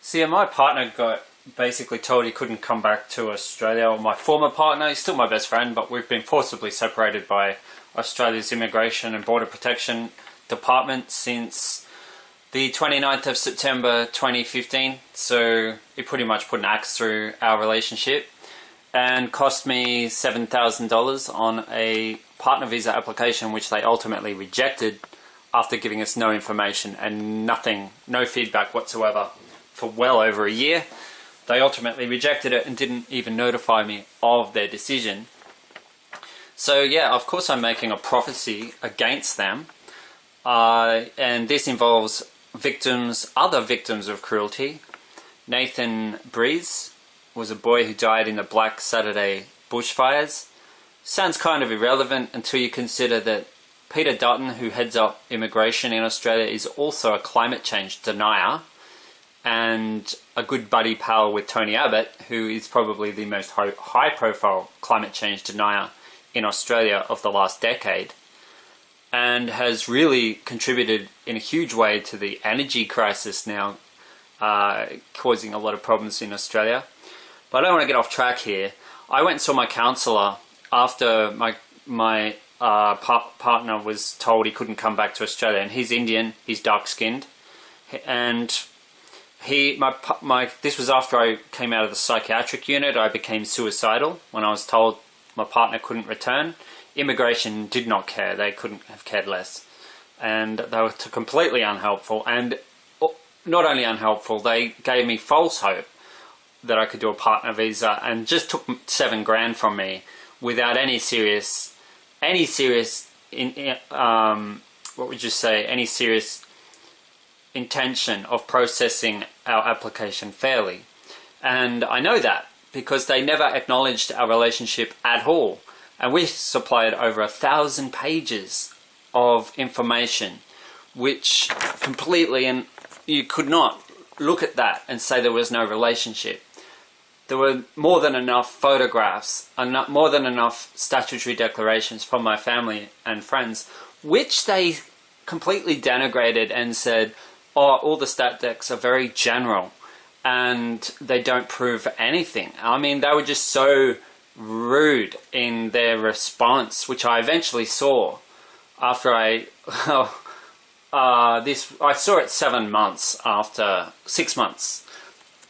So yeah, my partner got basically told he couldn't come back to Australia. Or my former partner, he's still my best friend, but we've been forcibly separated by Australia's Immigration and Border Protection Department since the 29th of September 2015. So it pretty much put an axe through our relationship and cost me $7,000 on a partner visa application, which they ultimately rejected after giving us no information and no feedback whatsoever for well over a year. They ultimately rejected it and didn't even notify me of their decision. So yeah, of course I'm making a prophecy against them. And this involves other victims of cruelty. Nathan Breeze was a boy who died in the Black Saturday bushfires. Sounds kind of irrelevant until you consider that Peter Dutton, who heads up immigration in Australia, is also a climate change denier and a good buddy pal with Tony Abbott, who is probably the most high-profile climate change denier in Australia of the last decade, and has really contributed in a huge way to the energy crisis now, causing a lot of problems in Australia. But I don't want to get off track here. I went and saw my counsellor after my partner was told he couldn't come back to Australia, and he's Indian, he's dark-skinned, and this was after I came out of the psychiatric unit. I became suicidal when I was told my partner couldn't return. Immigration did not care. They couldn't have cared less. And they were completely unhelpful. And not only unhelpful, they gave me false hope that I could do a partner visa and just took $7,000 from me without any serious intention of processing our application fairly. And I know that because they never acknowledged our relationship at all. And we supplied over 1,000 pages of information, which completely, and you could not look at that and say there was no relationship. There were more than enough photographs, more than enough statutory declarations from my family and friends, which they completely denigrated and said, oh, all the stat decks are very general and they don't prove anything. I mean, they were just so rude in their response, which I eventually saw after I saw it 7 months after 6 months.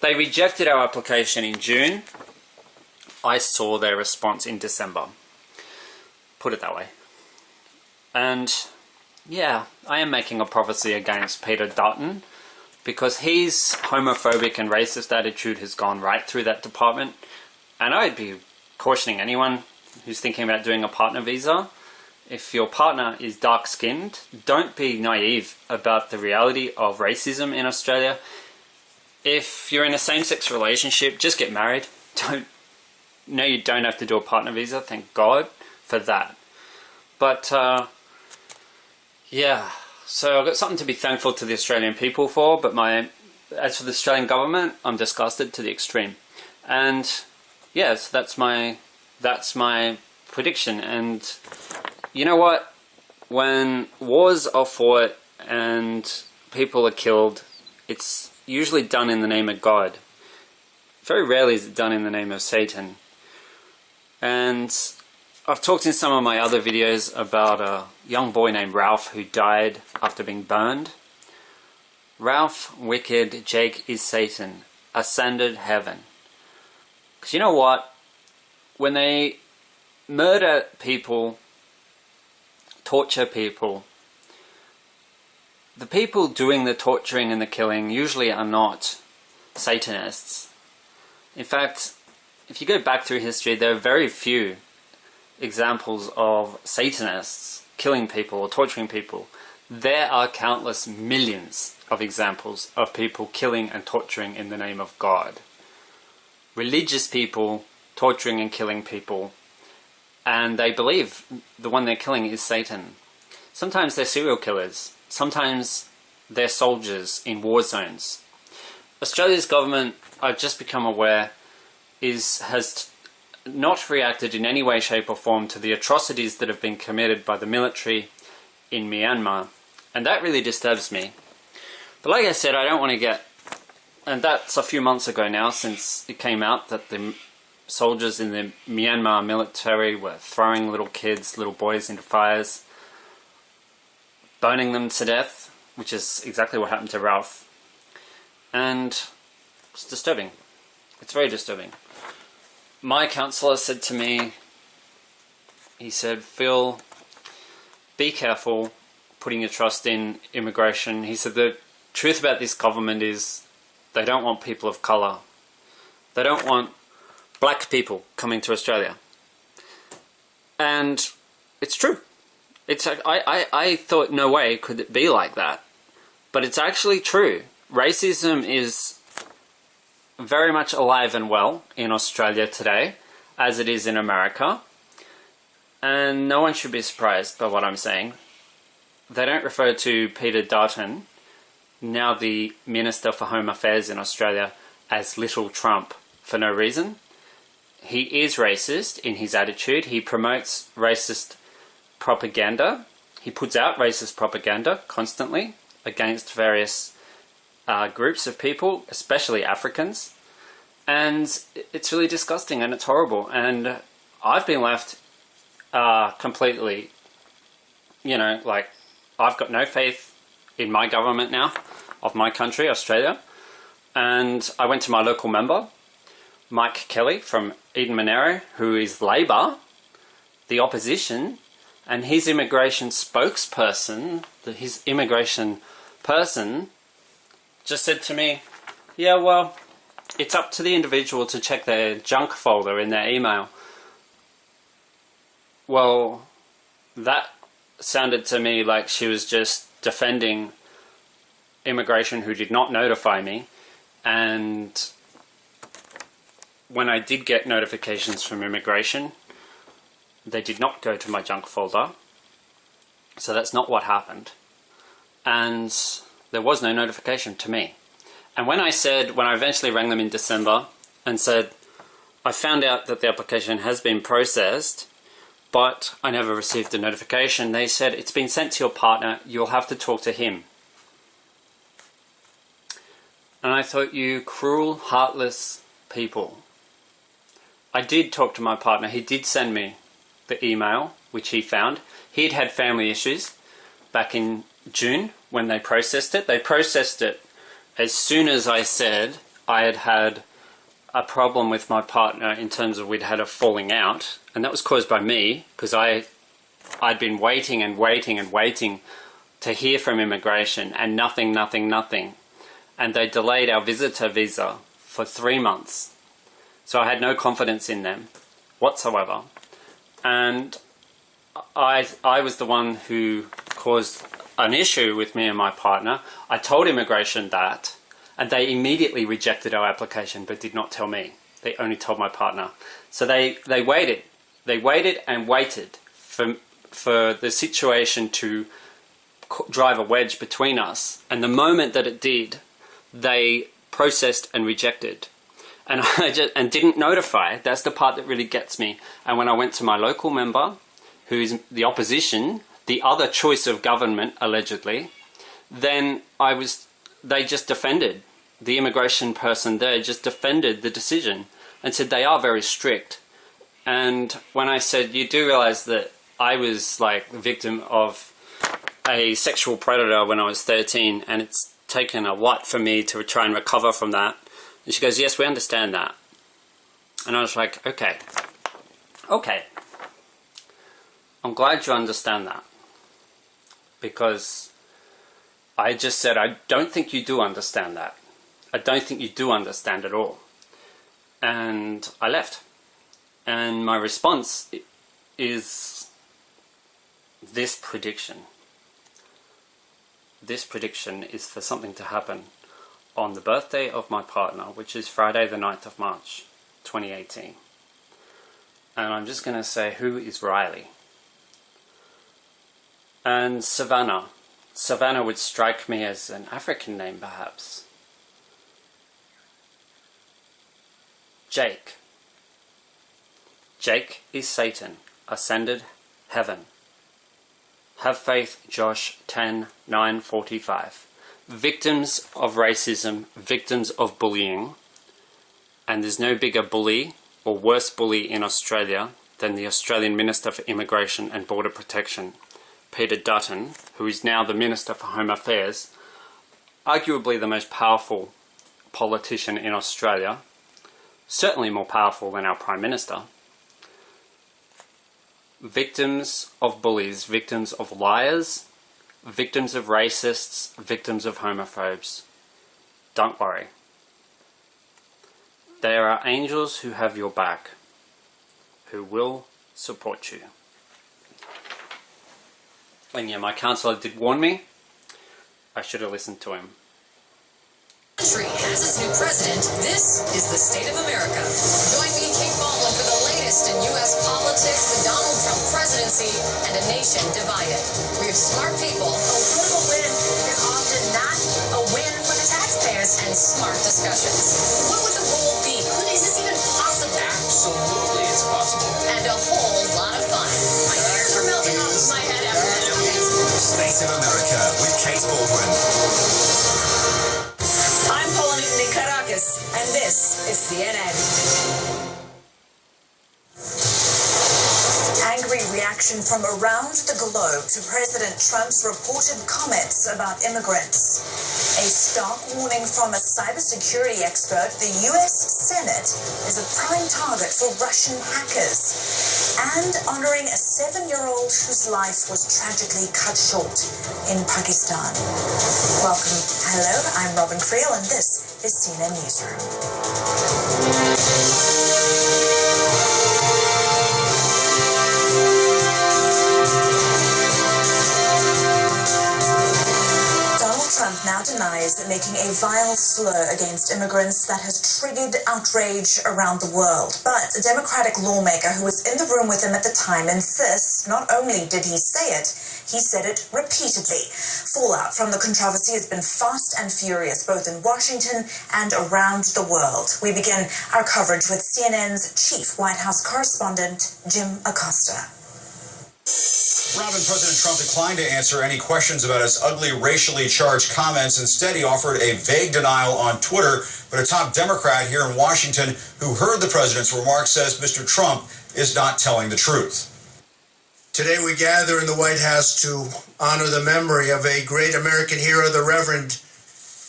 They rejected our application in June. I saw their response in December. Put it that way. And yeah, I am making a prophecy against Peter Dutton because his homophobic and racist attitude has gone right through that department. And I'd be cautioning anyone who's thinking about doing a partner visa, if your partner is dark-skinned, don't be naive about the reality of racism in Australia. If you're in a same-sex relationship, just get married. You don't have to do a partner visa, thank God for that. But yeah, so I've got something to be thankful to the Australian people for, but as for the Australian government, I'm disgusted to the extreme. And yeah, so that's my prediction. And you know what? When wars are fought and people are killed, it's usually done in the name of God. Very rarely is it done in the name of Satan. And I've talked in some of my other videos about a young boy named Ralph who died after being burned. Ralph, wicked, Jake is Satan, ascended heaven. Because you know what? When they murder people, torture people, the people doing the torturing and the killing usually are not Satanists. In fact, if you go back through history, there are very few examples of Satanists killing people or torturing people. There are countless millions of examples of people killing and torturing in the name of God. Religious people torturing and killing people, and they believe the one they're killing is Satan. Sometimes they're serial killers. Sometimes they're soldiers in war zones. Australia's government, I've just become aware, has not reacted in any way, shape or form to the atrocities that have been committed by the military in Myanmar. And that really disturbs me. But like I said, I don't want to get and that's a few months ago now, since it came out that the soldiers in the Myanmar military were throwing little kids, little boys into fires, burning them to death, which is exactly what happened to Ralph. And it's disturbing. It's very disturbing. My counsellor said to me, he said, Phil, be careful putting your trust in immigration. He said the truth about this government is they don't want people of colour. They don't want black people coming to Australia. And it's true. It's I thought no way could it be like that. But it's actually true. Racism is very much alive and well in Australia today, as it is in America. And no one should be surprised by what I'm saying. They don't refer to Peter Dutton, now the Minister for Home Affairs in Australia, as Little Trump for no reason. He is racist in his attitude. He promotes racist propaganda. He puts out racist propaganda constantly against various groups of people, especially Africans. And it's really disgusting and it's horrible. And I've been left completely, like, I've got no faith in my government now, of my country, Australia. And I went to my local member, Mike Kelly from Eden Monaro, who is Labor, the opposition, and his immigration spokesperson, his immigration person, just said to me, yeah, well, it's up to the individual to check their junk folder in their email. Well, that sounded to me like she was just defending immigration who did not notify me. And when I did get notifications from immigration, they did not go to my junk folder. So that's not what happened. And there was no notification to me. And when I eventually rang them in December and said, I found out that the application has been processed, but I never received a notification, they said, it's been sent to your partner, you'll have to talk to him. And I thought, you cruel, heartless people. I did talk to my partner. He did send me the email, which he found. He'd had family issues back in June when they processed it. They processed it as soon as I said I had had a problem with my partner in terms of we'd had a falling out. And that was caused by me, because I'd been waiting and waiting and waiting to hear from immigration, and nothing. And they delayed our visitor visa for 3 months. So I had no confidence in them whatsoever. And I was the one who caused an issue with me and my partner. I told immigration that, and they immediately rejected our application but did not tell me. They only told my partner. So they waited. They waited and waited for the situation to drive a wedge between us. And the moment that it did, they processed and rejected. And and didn't notify. That's the part that really gets me. And when I went to my local member, who is the opposition, the other choice of government, allegedly, then they just defended. The immigration person there just defended the decision and said they are very strict. And when I said, you do realize that I was like the victim of a sexual predator when I was 13, and it's taken a lot for me to try and recover from that. And she goes, yes, we understand that. And I was like, okay. I'm glad you understand that. Because I just said, I don't think you do understand that. I don't think you do understand at all. And I left. And my response is this prediction. This prediction is for something to happen on the birthday of my partner, which is Friday the 9th of March, 2018. And I'm just going to say, who is Riley? And Savannah. Savannah would strike me as an African name, perhaps. Jake. Jake is Satan, ascended heaven. Have faith, Josh 10:9-45. victims of racism, victims of bullying, and there's no bigger bully or worse bully in Australia than the Australian Minister for Immigration and Border Protection, Peter Dutton, who is now the Minister for Home Affairs, arguably the most powerful politician in Australia, certainly more powerful than our Prime Minister. Victims of bullies, victims of liars, victims of racists, victims of homophobes. Don't worry. There are angels who have your back, who will support you. And yeah, my counsellor did warn me. I should have listened to him. Country has its new president. This is the state of America. Join me, Kate Baldwin, for the latest in U.S. politics, the Donald Trump presidency, and a nation divided. We have smart people. A political win is often not a win for the taxpayers. And smart discussions. What would the role be? Is this even possible? Absolutely, it's possible. And a whole lot of fun. My ears are melting off of my head after this. The State of America with Kate Baldwin. I'm Paula Newton in Caracas, and this is CNN. Angry reaction from around the globe to President Trump's reported comments about immigrants. A stark warning from a cybersecurity expert: the U.S. Senate is a prime target for Russian hackers. And honoring a 7-year-old whose life was tragically cut short in Pakistan. Welcome. Hello, I'm Robin Creel, and this is CNN Newsroom. Trump now denies making a vile slur against immigrants that has triggered outrage around the world. But a Democratic lawmaker who was in the room with him at the time insists not only did he say it, he said it repeatedly. Fallout from the controversy has been fast and furious, both in Washington and around the world. We begin our coverage with CNN's chief White House correspondent, Jim Acosta. Robin, President Trump declined to answer any questions about his ugly, racially charged comments. Instead, he offered a vague denial on Twitter. But a top Democrat here in Washington who heard the president's remarks says Mr. Trump is not telling the truth. Today we gather in the White House to honor the memory of a great American hero, the Reverend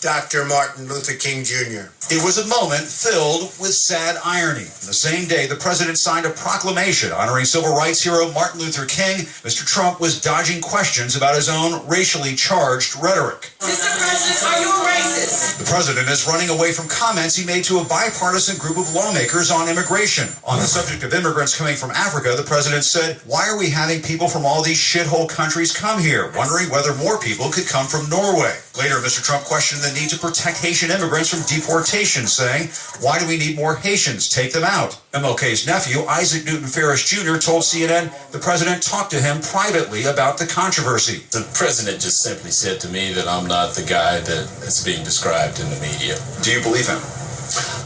Dr. Martin Luther King Jr. It was a moment filled with sad irony. On the same day, the president signed a proclamation honoring civil rights hero Martin Luther King. Mr. Trump was dodging questions about his own racially charged rhetoric. Mr. President, are you a racist? The president is running away from comments he made to a bipartisan group of lawmakers on immigration. On the subject of immigrants coming from Africa, the president said, "Why are we having people from all these shithole countries come here?" wondering whether more people could come from Norway. Later, Mr. Trump questioned the need to protect Haitian immigrants from deportation, saying, "Why do we need more Haitians? Take them out." MLK's nephew, Isaac Newton Ferris Jr., told CNN the president talked to him privately about the controversy. The president just simply said to me that I'm not the guy that is being described in the media. Do you believe him?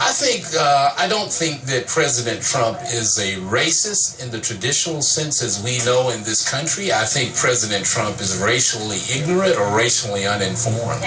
I don't think that President Trump is a racist in the traditional sense as we know in this country. I think President Trump is racially ignorant or racially uninformed.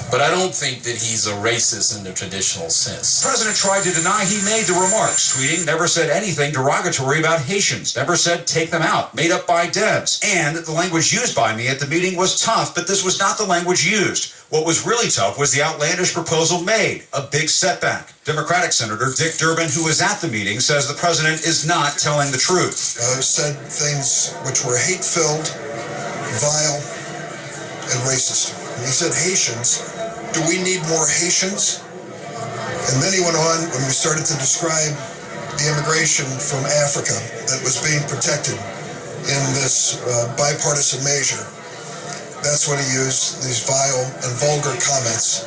But I don't think that he's a racist in the traditional sense. The president tried to deny he made the remarks, tweeting, "Never said anything derogatory about Haitians, never said take them out, made up by Debs. And the language used by me at the meeting was tough, but this was not the language used. What was really tough was the outlandish proposal made, a big setback." Democratic Senator Dick Durbin, who was at the meeting, says the president is not telling the truth. Said things which were hate-filled, vile, and racist. And he said Haitians. Do we need more Haitians? And then he went on when we started to describe the immigration from Africa that was being protected in this bipartisan measure. That's when he used these vile and vulgar comments,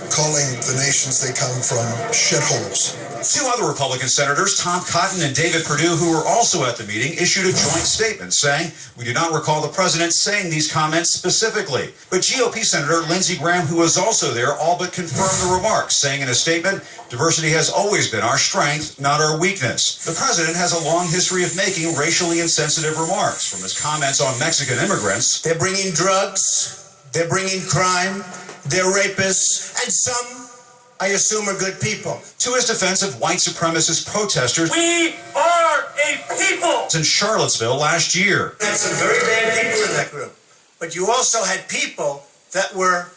calling the nations they come from shitholes. Two other Republican senators, Tom Cotton and David Perdue, who were also at the meeting, issued a joint statement saying, "We do not recall the president saying these comments specifically." But GOP Senator Lindsey Graham, who was also there, all but confirmed the remarks, saying in a statement, "Diversity has always been our strength, not our weakness." The president has a long history of making racially insensitive remarks, from his comments on Mexican immigrants. They're bringing drugs, they're bringing crime, they're rapists, and some, I assume, are good people. To his defense of white supremacist protesters We are a people! in Charlottesville last year. Had some very bad people in that group. But you also had people that were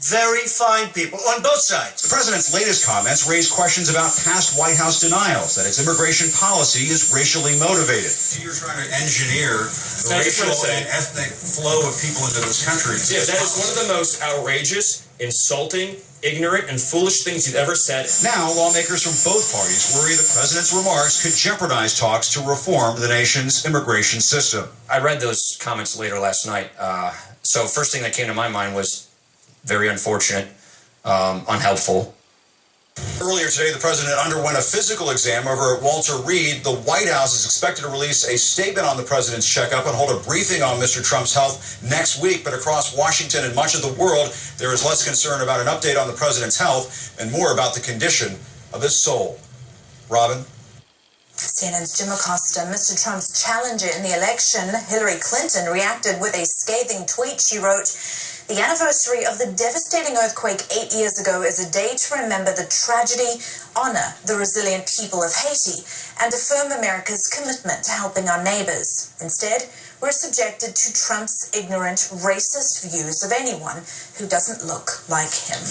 very fine people on both sides. The president's latest comments raised questions about past White House denials that its immigration policy is racially motivated. You're trying to engineer the racial and ethnic flow of people into this country. Yeah, that is one of the most outrageous, insulting, ignorant, and foolish things you've ever said. Now, lawmakers from both parties worry the president's remarks could jeopardize talks to reform the nation's immigration system. I read those comments later last night. So first thing that came to my mind was very unfortunate, unhelpful. Earlier today, the president underwent a physical exam over at Walter Reed. The White House is expected to release a statement on the president's checkup and hold a briefing on Mr. Trump's health next week. But across Washington and much of the world, there is less concern about an update on the president's health and more about the condition of his soul. Robin? CNN's Jim Acosta, Mr. Trump's challenger in the election, Hillary Clinton, reacted with a scathing tweet. She wrote, "The anniversary of the devastating earthquake 8 years ago is a day to remember the tragedy, honor the resilient people of Haiti, and affirm America's commitment to helping our neighbors. Instead, we're subjected to Trump's ignorant, racist views of anyone who doesn't look like him."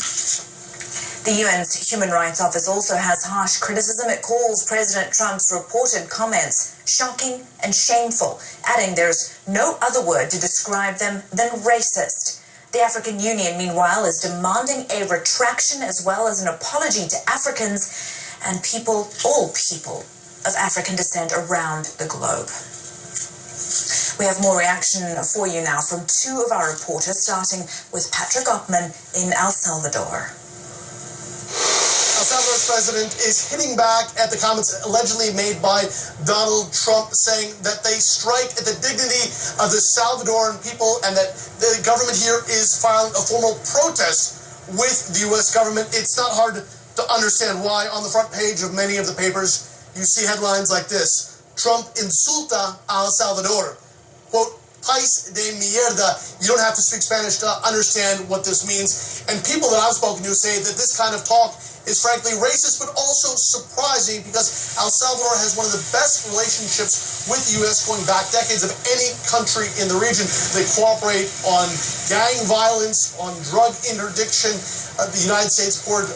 The UN's Human Rights Office also has harsh criticism. It calls President Trump's reported comments shocking and shameful, adding there's no other word to describe them than racist. The African Union, meanwhile, is demanding a retraction as well as an apology to Africans and people, all people of African descent around the globe. We have more reaction for you now from two of our reporters, starting with Patrick Oppman in El Salvador. El Salvador's president is hitting back at the comments allegedly made by Donald Trump, saying that they strike at the dignity of the Salvadoran people and that the government here is filing a formal protest with the U.S. government. It's not hard to understand why. On the front page of many of the papers, you see headlines like this: Trump insulta a El Salvador. Quote, "País de mierda." You don't have to speak Spanish to understand what this means. And people that I've spoken to say that this kind of talk is frankly racist, but also surprising, because El Salvador has one of the best relationships with the U.S. going back decades of any country in the region. They cooperate on gang violence, on drug interdiction. The United States poured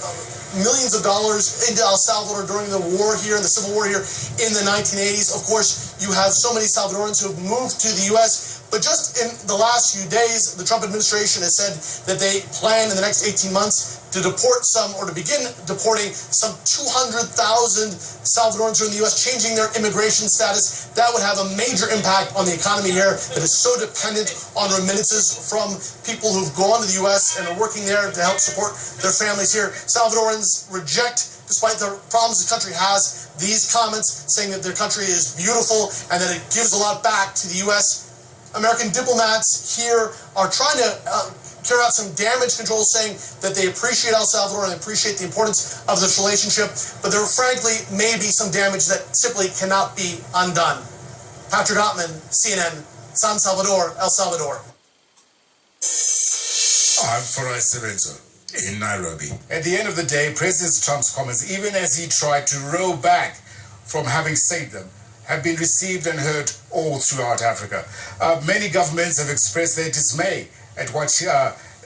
millions of dollars into El Salvador during the war here, the civil war here in the 1980s. Of course, you have so many Salvadorans who have moved to the U.S., but just in the last few days, the Trump administration has said that they plan in the next 18 months to deport some, or to begin deporting some 200,000 Salvadorans who are in the U.S., changing their immigration status. That would have a major impact on the economy here that is so dependent on remittances from people who've gone to the U.S. and are working there to help support their families here. Salvadorans reject, despite the problems the country has, these comments, saying that their country is beautiful and that it gives a lot back to the U.S. American diplomats here are trying to carry out some damage control, saying that they appreciate El Salvador and they appreciate the importance of this relationship, but there frankly may be some damage that simply cannot be undone. Patrick Oppman, CNN, San Salvador, El Salvador. I'm Farai Serenzo in Nairobi. At the end of the day, President Trump's comments, even as he tried to row back from having said them, have been received and heard all throughout Africa. Many governments have expressed their dismay at what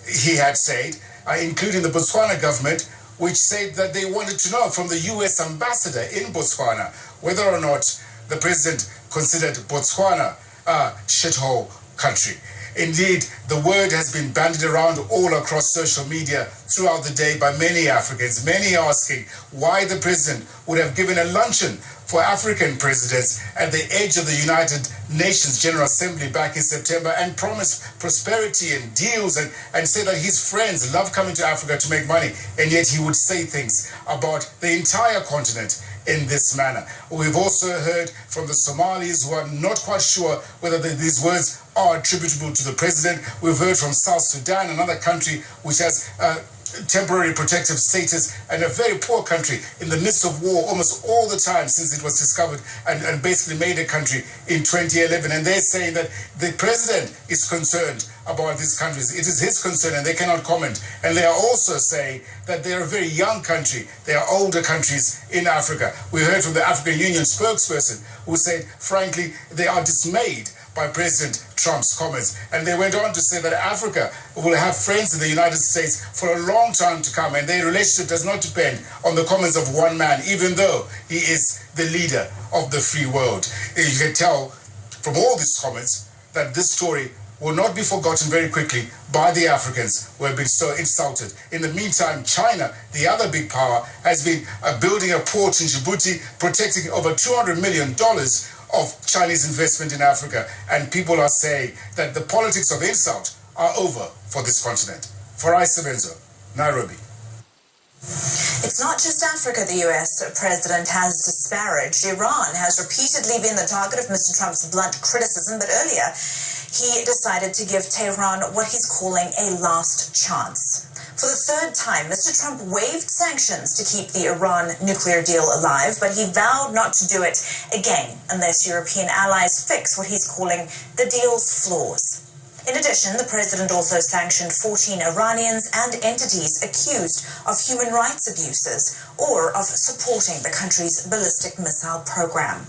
he had said, including the Botswana government, which said that they wanted to know from the U.S. ambassador in Botswana whether or not the president considered Botswana a shithole country. Indeed, the word has been bandied around all across social media throughout the day by many Africans, many asking why the president would have given a luncheon for African presidents at the edge of the United Nations General Assembly back in September and promised prosperity and deals and said that his friends love coming to Africa to make money, and yet he would say things about the entire continent in this manner. We've also heard from the Somalis who are not quite sure whether these words are attributable to the president. We've heard from South Sudan, another country which has temporary protective status and a very poor country in the midst of war almost all the time since it was discovered and basically made a country in 2011. And they're saying that the president is concerned about these countries. It is his concern and they cannot comment. And they are also saying that they are a very young country. They are older countries in Africa. We heard from the African Union spokesperson who said, frankly, they are dismayed by President Trump's comments. And they went on to say that Africa will have friends in the United States for a long time to come, and their relationship does not depend on the comments of one man, even though he is the leader of the free world. You can tell from all these comments that this story will not be forgotten very quickly by the Africans who have been so insulted. In the meantime, China, the other big power, has been building a port in Djibouti, protecting over $200 million of Chinese investment in Africa, and people are saying that the politics of insult are over for this continent. For Benzo, Nairobi. It's not just Africa the US president has disparaged. Iran has repeatedly been the target of Mr. Trump's blunt criticism, but earlier he decided to give Tehran what he's calling a last chance. For the third time, Mr. Trump waived sanctions to keep the Iran nuclear deal alive, but he vowed not to do it again unless European allies fix what he's calling the deal's flaws. In addition, the president also sanctioned 14 Iranians and entities accused of human rights abuses or of supporting the country's ballistic missile program.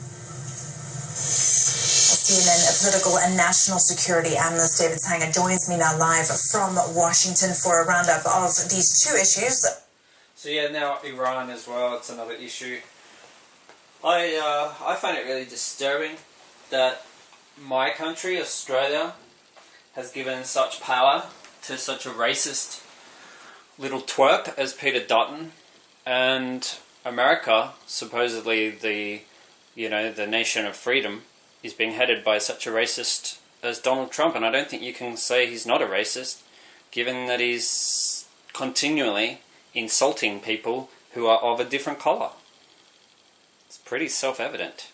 CNN political and national security analyst David Sanger joins me now live from Washington for a roundup of these two issues. So yeah, now Iran as well, it's another issue. I find it really disturbing that my country, Australia, has given such power to such a racist little twerp as Peter Dutton, and America, supposedly the nation of freedom, is being headed by such a racist as Donald Trump. And I don't think you can say he's not a racist, given that he's continually insulting people who are of a different colour. It's pretty self-evident.